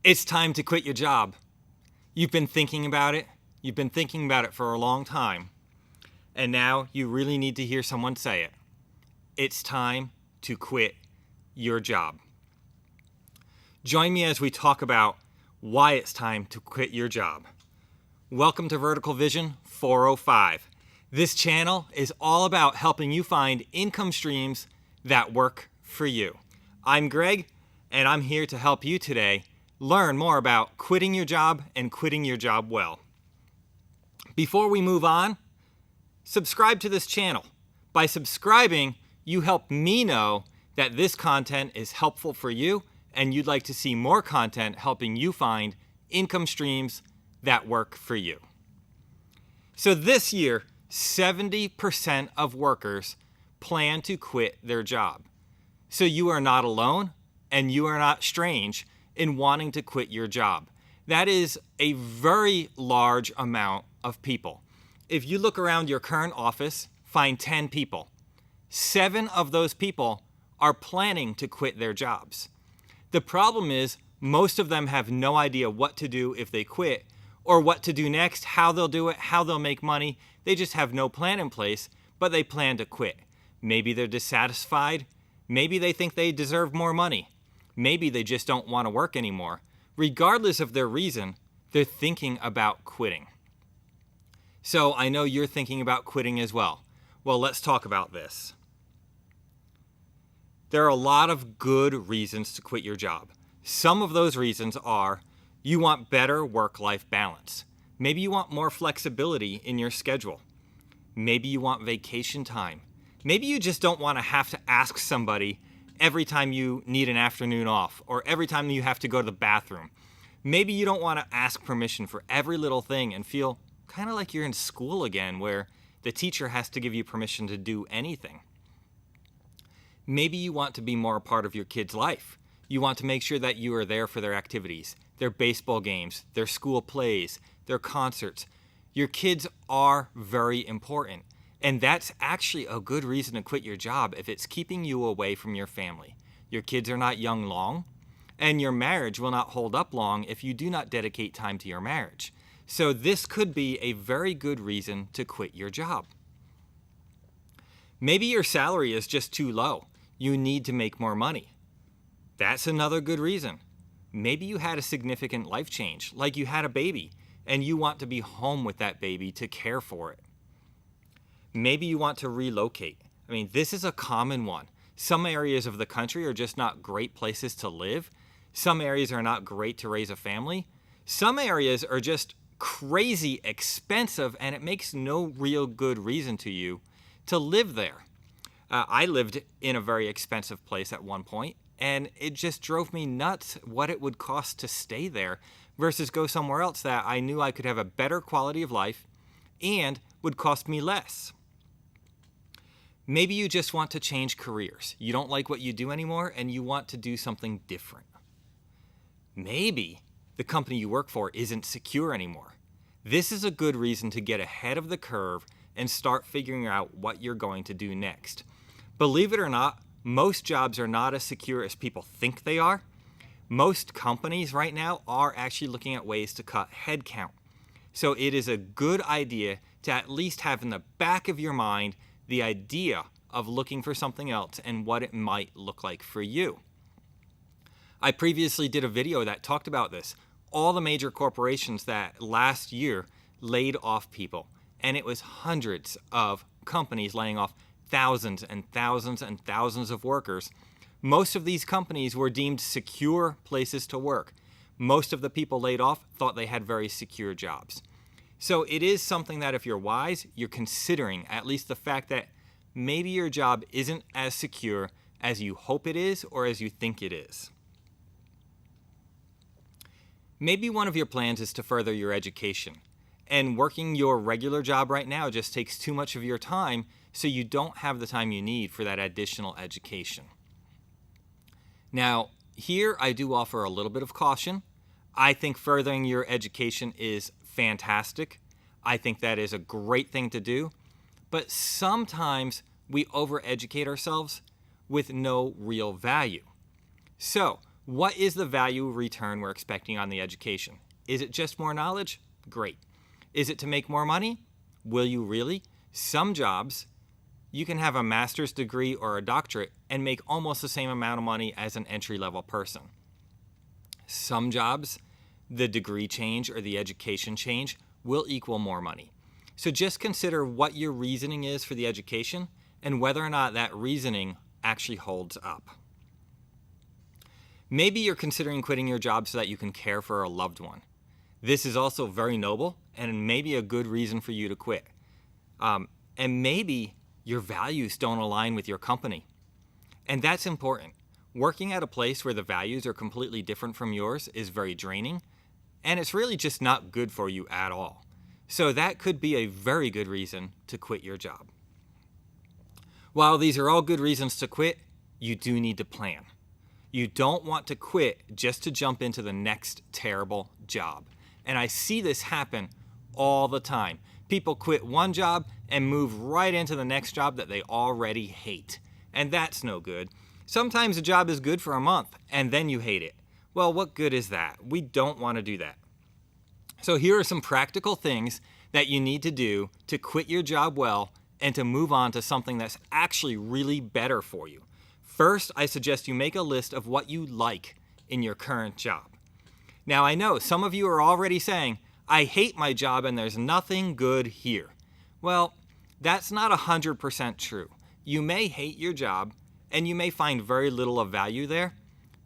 It's time to quit your job. You've been thinking about it. You've been thinking about it for a long time. And now you really need to hear someone say it. It's time to quit your job. Join me as we talk about why it's time to quit your job. Welcome to Vertical Vision 405. This channel is all about helping you find income streams that work for you. I'm Gregg, and I'm here to help you today learn more about quitting your job and quitting your job well. Before we move on, subscribe to this channel. By subscribing, you help me know that this content is helpful for you and you'd like to see more content helping you find income streams that work for you. So this year, 70% of workers plan to quit their job. So you are not alone and you are not strange in wanting to quit your job. That is a very large amount of people. If you look around your current office, find 10 people. 7 of those people are planning to quit their jobs. The problem is most of them have no idea what to do if they quit or what to do next, how they'll do it, how they'll make money. They just have no plan in place, but they plan to quit. Maybe they're dissatisfied. Maybe they think they deserve more money. Maybe they just don't want to work anymore. Regardless of their reason, they're thinking about quitting. So I know you're thinking about quitting as well. Well, let's talk about this. There are a lot of good reasons to quit your job. Some of those reasons are you want better work-life balance. Maybe you want more flexibility in your schedule. Maybe you want vacation time. Maybe you just don't want to have to ask somebody every time you need an afternoon off or every time you have to go to the bathroom. Maybe you don't want to ask permission for every little thing and feel kind of like you're in school again where the teacher has to give you permission to do anything. Maybe you want to be more a part of your kid's life. You want to make sure that you are there for their activities, their baseball games, their school plays, their concerts. Your kids are very important. And that's actually a good reason to quit your job if it's keeping you away from your family. Your kids are not young long, and your marriage will not hold up long if you do not dedicate time to your marriage. So this could be a very good reason to quit your job. Maybe your salary is just too low. You need to make more money. That's another good reason. Maybe you had a significant life change, like you had a baby, and you want to be home with that baby to care for it. Maybe you want to relocate. I mean, this is a common one. Some areas of the country are just not great places to live. Some areas are not great to raise a family. Some areas are just crazy expensive, and it makes no real good reason to you to live there. I lived in a very expensive place at one point, and it just drove me nuts what it would cost to stay there versus go somewhere else that I knew I could have a better quality of life and would cost me less. Maybe you just want to change careers. You don't like what you do anymore and you want to do something different. Maybe the company you work for isn't secure anymore. This is a good reason to get ahead of the curve and start figuring out what you're going to do next. Believe it or not, most jobs are not as secure as people think they are. Most companies right now are actually looking at ways to cut headcount. So it is a good idea to at least have in the back of your mind the idea of looking for something else and what it might look like for you. I previously did a video that talked about this. All the major corporations that last year laid off people, and it was hundreds of companies laying off thousands and thousands and thousands of workers. Most of these companies were deemed secure places to work. Most of the people laid off thought they had very secure jobs. So it is something that if you're wise, you're considering at least the fact that maybe your job isn't as secure as you hope it is or as you think it is. Maybe one of your plans is to further your education, and working your regular job right now just takes too much of your time, so you don't have the time you need for that additional education. Now, here I do offer a little bit of caution. I think furthering your education is fantastic. I think that is a great thing to do. But sometimes we overeducate ourselves with no real value. So What is the value return we're expecting on the education? Is it just more knowledge? Great. Is it to make more money? Will you really? Some jobs, you can have a master's degree or a doctorate and make almost the same amount of money as an entry-level person. Some jobs, the degree change or the education change will equal more money. So just consider what your reasoning is for the education and whether or not that reasoning actually holds up. Maybe you're considering quitting your job so that you can care for a loved one. This is also very noble and maybe a good reason for you to quit. And maybe your values don't align with your company. And that's important. Working at a place where the values are completely different from yours is very draining, and it's really just not good for you at all. So that could be a very good reason to quit your job. While these are all good reasons to quit, you do need to plan. You don't want to quit just to jump into the next terrible job. And I see this happen all the time. People quit one job and move right into the next job that they already hate. And that's no good. Sometimes a job is good for a month and then you hate it. Well, what good is that? We don't want to do that. So here are some practical things that you need to do to quit your job well and to move on to something that's actually really better for you. First, I suggest you make a list of what you like in your current job. Now, I know some of you are already saying, I hate my job and there's nothing good here. Well, that's not 100% true. You may hate your job and you may find very little of value there,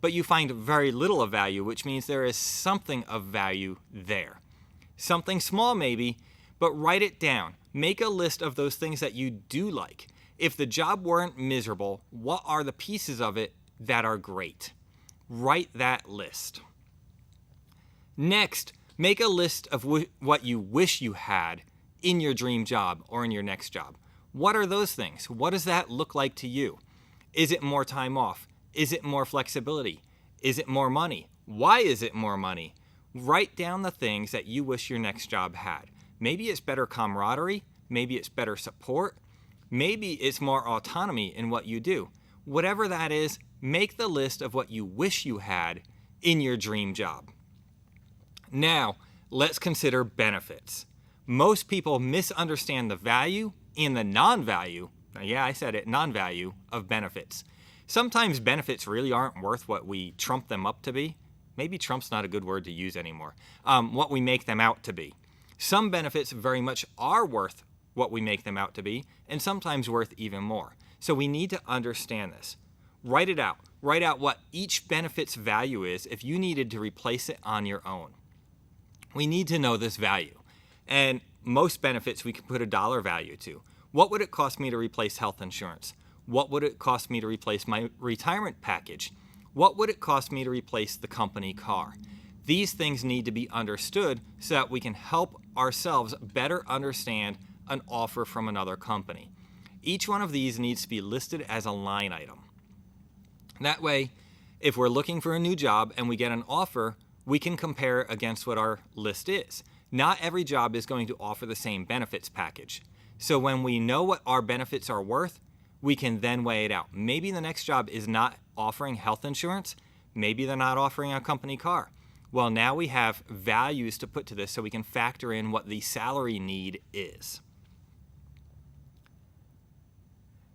but you find very little of value, which means there is something of value there. Something small maybe, but write it down. Make a list of those things that you do like. If the job weren't miserable, what are the pieces of it that are great? Write that list. Next, make a list of what you wish you had in your dream job or in your next job. What are those things? What does that look like to you? Is it more time off? Is it more flexibility? Is it more money? Why is it more money? Write down the things that you wish your next job had. Maybe it's better camaraderie. Maybe it's better support. Maybe it's more autonomy in what you do. Whatever that is, make the list of what you wish you had in your dream job. Now, let's consider benefits. Most people misunderstand the value and the non-value, yeah, I said it, non-value of benefits. Sometimes benefits really aren't worth what we trump them up to be. Maybe trump's not a good word to use anymore. What we make them out to be. Some benefits very much are worth what we make them out to be, and sometimes worth even more. So we need to understand this. Write it out. Write out what each benefit's value is if you needed to replace it on your own. We need to know this value. And most benefits we can put a dollar value to. What would it cost me to replace health insurance? What would it cost me to replace my retirement package? What would it cost me to replace the company car? These things need to be understood so that we can help ourselves better understand an offer from another company. Each one of these needs to be listed as a line item. That way, if we're looking for a new job and we get an offer, we can compare against what our list is. Not every job is going to offer the same benefits package. So when we know what our benefits are worth, we can then weigh it out. Maybe the next job is not offering health insurance. Maybe they're not offering a company car. Well, now we have values to put to this so we can factor in what the salary need is.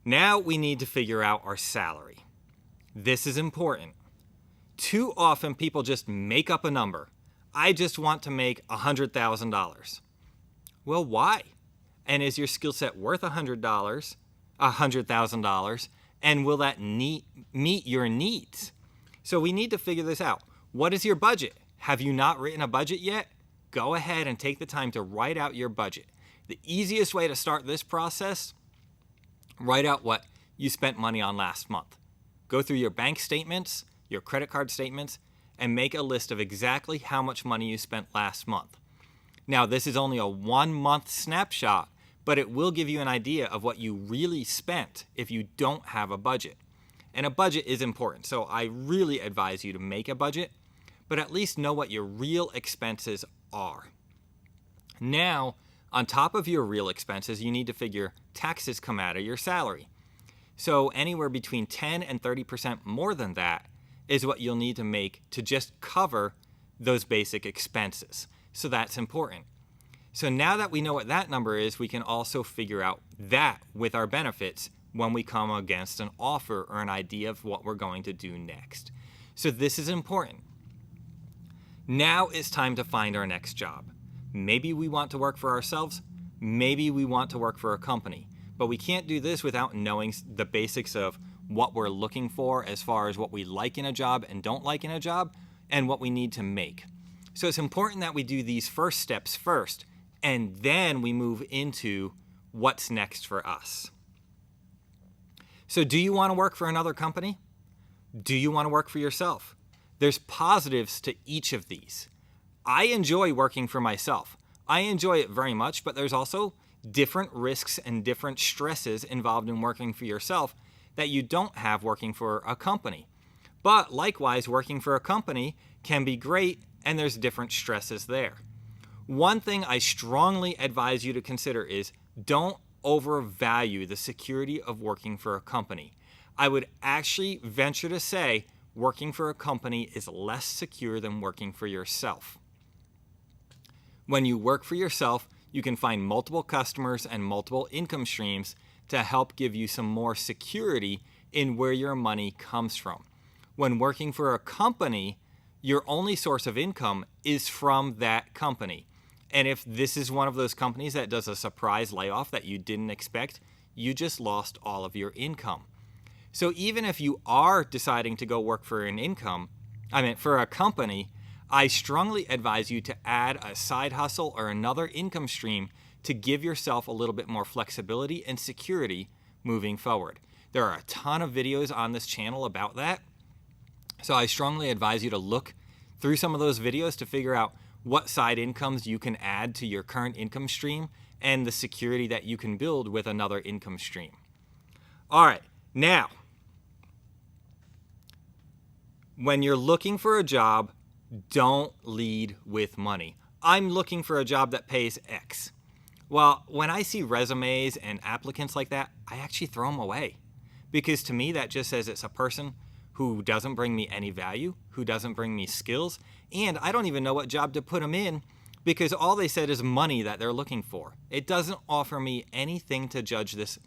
Now we need to figure out our salary. This is important. Too often people just make up a number. I just want to make $100,000. Well, why? And is your skill set worth $100,000? And will that meet your needs? So we need to figure this out. What is your budget? Have you not written a budget yet? Go ahead and take the time to write out your budget. The easiest way to start this process, write out what you spent money on last month. Go through your bank statements, your credit card statements, and make a list of exactly how much money you spent last month. Now, this is only a 1 month snapshot, but it will give you an idea of what you really spent if you don't have a budget. And a budget is important, so I really advise you to make a budget, but at least know what your real expenses are. Now, on top of your real expenses, you need to figure taxes come out of your salary. So anywhere between 10 and 30% more than that is what you'll need to make to just cover those basic expenses. So that's important. So now that we know what that number is, we can also figure out that with our benefits when we come against an offer or an idea of what we're going to do next. So this is important. Now it's time to find our next job. Maybe we want to work for ourselves. Maybe we want to work for a company. But we can't do this without knowing the basics of what we're looking for as far as what we like in a job and don't like in a job and what we need to make. So it's important that we do these first steps first, and then we move into what's next for us. So do you want to work for another company? Do you want to work for yourself? There's positives to each of these. I enjoy working for myself. I enjoy it very much, but there's also different risks and different stresses involved in working for yourself that you don't have working for a company. But likewise, working for a company can be great, and there's different stresses there. One thing I strongly advise you to consider is don't overvalue the security of working for a company. I would actually venture to say working for a company is less secure than working for yourself. When you work for yourself, you can find multiple customers and multiple income streams to help give you some more security in where your money comes from. When working for a company, your only source of income is from that company. And if this is one of those companies that does a surprise layoff that you didn't expect, you just lost all of your income. So even if you are deciding to go work for for a company, I strongly advise you to add a side hustle or another income stream to give yourself a little bit more flexibility and security moving forward. There are a ton of videos on this channel about that. So I strongly advise you to look through some of those videos to figure out what side incomes you can add to your current income stream and the security that you can build with another income stream. All right, now, when you're looking for a job, don't lead with money. I'm looking for a job that pays X. Well, when I see resumes and applicants like that, I actually throw them away. Because to me, that just says it's a person who doesn't bring me any value, who doesn't bring me skills, and I don't even know what job to put them in because all they said is money that they're looking for. It doesn't offer me anything to judge this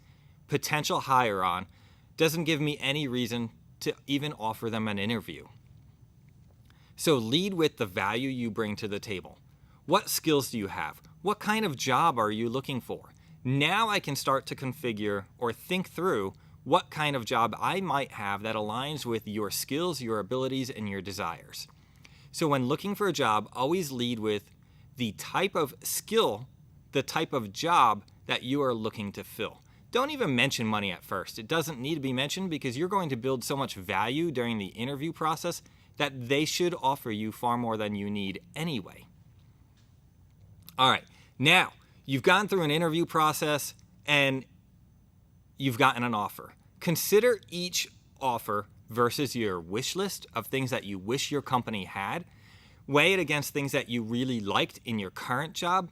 potential hire on, doesn't give me any reason to even offer them an interview. So lead with the value you bring to the table. What skills do you have? What kind of job are you looking for? Now I can start to configure or think through what kind of job I might have that aligns with your skills, your abilities, and your desires. So when looking for a job, always lead with the type of skill, the type of job that you are looking to fill. Don't even mention money at first. It doesn't need to be mentioned because you're going to build so much value during the interview process that they should offer you far more than you need anyway. All right, now you've gone through an interview process and you've gotten an offer. Consider each offer versus your wish list of things that you wish your company had. Weigh it against things that you really liked in your current job,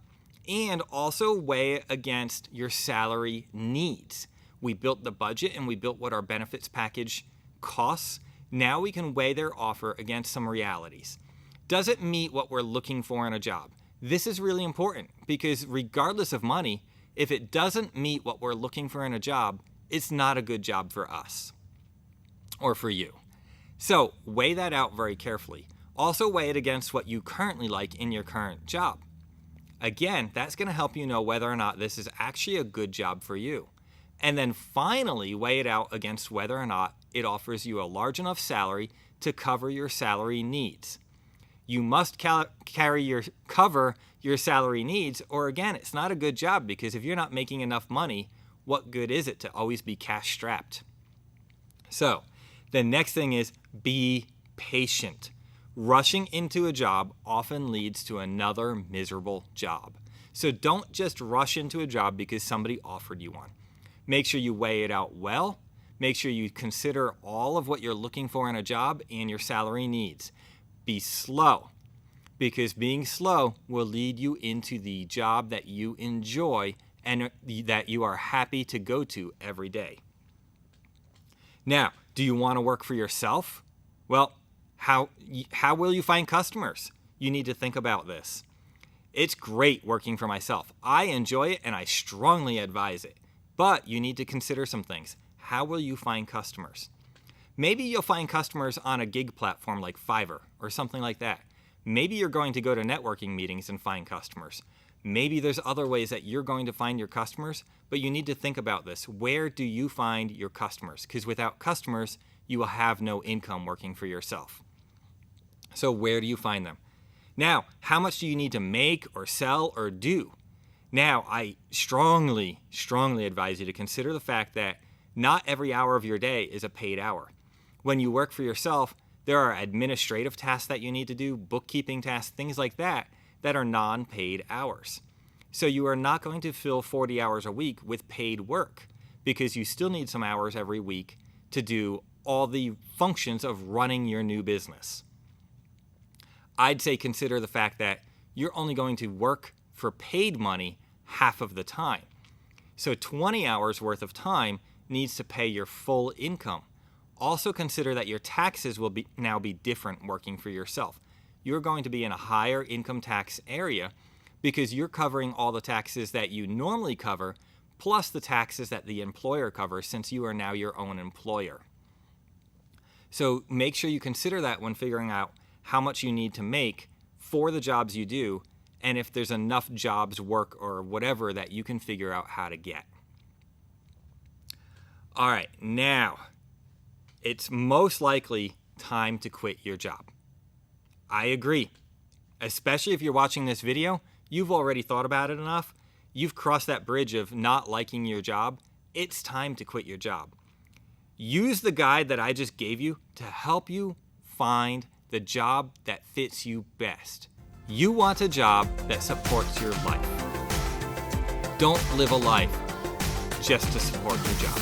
and also weigh it against your salary needs. We built the budget and we built what our benefits package costs. Now we can weigh their offer against some realities. Does it meet what we're looking for in a job? This is really important because regardless of money, if it doesn't meet what we're looking for in a job, it's not a good job for us or for you. So weigh that out very carefully. Also weigh it against what you currently like in your current job. Again, that's going to help you know whether or not this is actually a good job for you. And then finally weigh it out against whether or not it offers you a large enough salary to cover your salary needs. You must cover your salary needs, or again, it's not a good job because if you're not making enough money, what good is it to always be cash strapped? So the next thing is be patient. Rushing into a job often leads to another miserable job. So don't just rush into a job because somebody offered you one. Make sure you weigh it out well. Make sure you consider all of what you're looking for in a job and your salary needs. Be slow, because being slow will lead you into the job that you enjoy and that you are happy to go to every day. Now, do you want to work for yourself Well, how will you find customers? You need to think about this. It's great working for myself. I enjoy it and I strongly advise it. But you need to consider some things. How will you find customers? Maybe you'll find customers on a gig platform like Fiverr or something like that. Maybe you're going to go to networking meetings and find customers. Maybe there's other ways that you're going to find your customers, but you need to think about this. Where do you find your customers? Because without customers, you will have no income working for yourself. So where do you find them? Now, how much do you need to make or sell or do? Now, I strongly advise you to consider the fact that not every hour of your day is a paid hour. When you work for yourself, there are administrative tasks that you need to do, bookkeeping tasks, things like that are non-paid hours. So you are not going to fill 40 hours a week with paid work because you still need some hours every week to do all the functions of running your new business. I'd say consider the fact that you're only going to work for paid money half of the time. So 20 hours worth of time needs to pay your full income. Also consider that your taxes will now be different working for yourself. You're going to be in a higher income tax area because you're covering all the taxes that you normally cover, plus the taxes that the employer covers since you are now your own employer. So make sure you consider that when figuring out how much you need to make for the jobs you do, and if there's enough jobs, work, or whatever that you can figure out how to get. All right, now, it's most likely time to quit your job. I agree. Especially if you're watching this video, you've already thought about it enough. You've crossed that bridge of not liking your job. It's time to quit your job. Use the guide that I just gave you to help you find the job that fits you best. You want a job that supports your life. Don't live a life just to support your job.